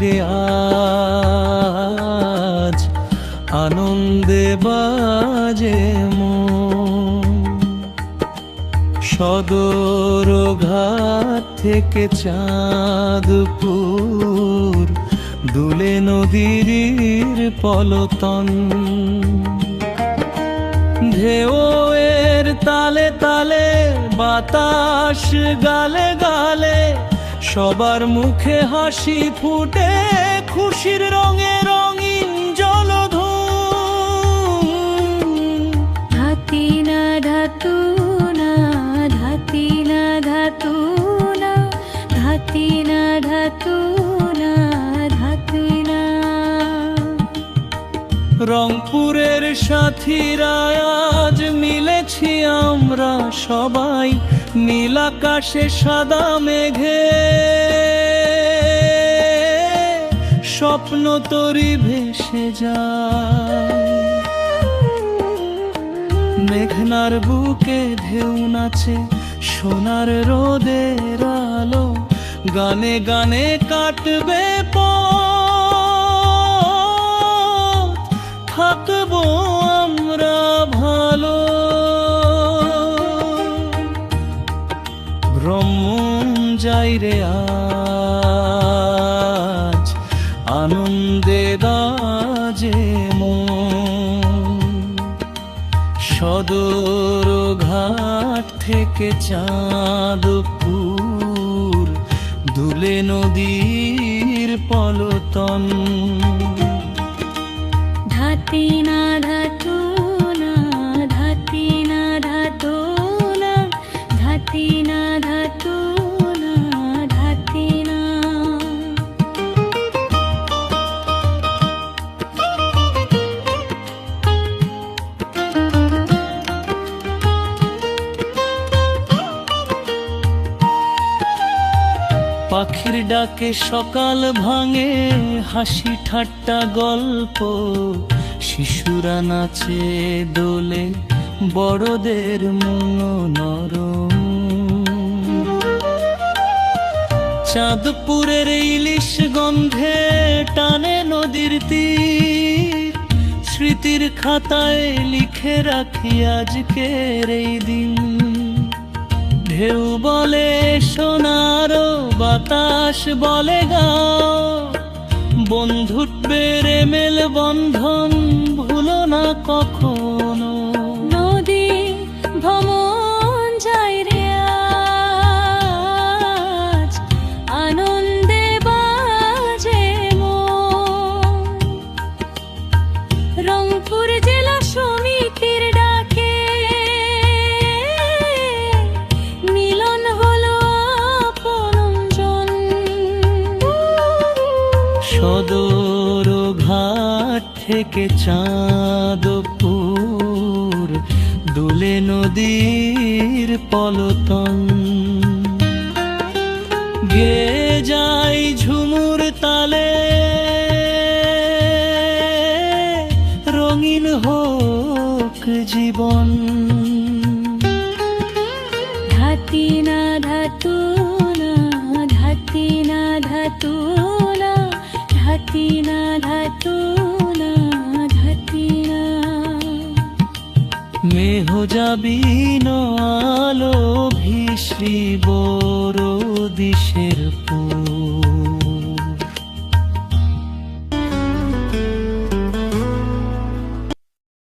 রে আজ আনন্দে বাজে মন। সদর ঘাট থেকে চাঁদপুর দুলে নদীর পলতন। ঢেউয়ের তালে তালে বাতাস গালে গালে সবার মুখে হাসি ফুটে খুশির রঙে রঙিন জলধূম। ধাতি না ধাতু না ধাতি না ধাতু না ধাতি না ধাতু না ধাতি না। রংপুরের সাথীরা আজ মিলেছি আমরা সবাই নীল আকাশে সাদা মেঘে। স্বপ্ন তরি ভেসে যায় মেঘনার বুকে, ঢেউ নাচে সোনার রোদের আলো। গানে গানে কাটবে পথ, থাকবো আমরা ভালো। ভ্রমণ যাই রে আজ আনন্দে বাজে মন। সদর ঘাট থেকে চাঁদপুর দুলে নদীর পলতন। ধাতি না ধাতু না ধাতি না ধাতু না ধাতি না ধাতু না ধাতি না। পাখির ডাকে সকাল ভাঙে, হাসি ঠাট্টা গল্প, শিশুরা নাচে দোলে, বড়দের মন নরম। চাঁদপুরের ইলিশ গন্ধে টানে নদীর তীর, স্মৃতির খাতায় লিখে রাখি আজকের এই দিন। ঢেউ বলে সোনারো, বাতাস বলে গাও, বন্ধুত্বের মেল বন্ধন ভুলো না কখনো। নদী ভ্রমণ যাই রে আজ আনন্দে বাজে মন। রংপুর জেলা সমিতির ডাকে মিলন হলো আপনজন। সদর ঘাট থেকে চাঁদপুর দুলে নদীর পলতন। গে যাই ঝুমুর তালে, রঙিন হোক জীবন। ধাতি না ধাতু না ধাতি না ধাতু না ধাতি না ধাতু না ধাতি না। মেহ যাবি আলো ভিসি বড় দিশের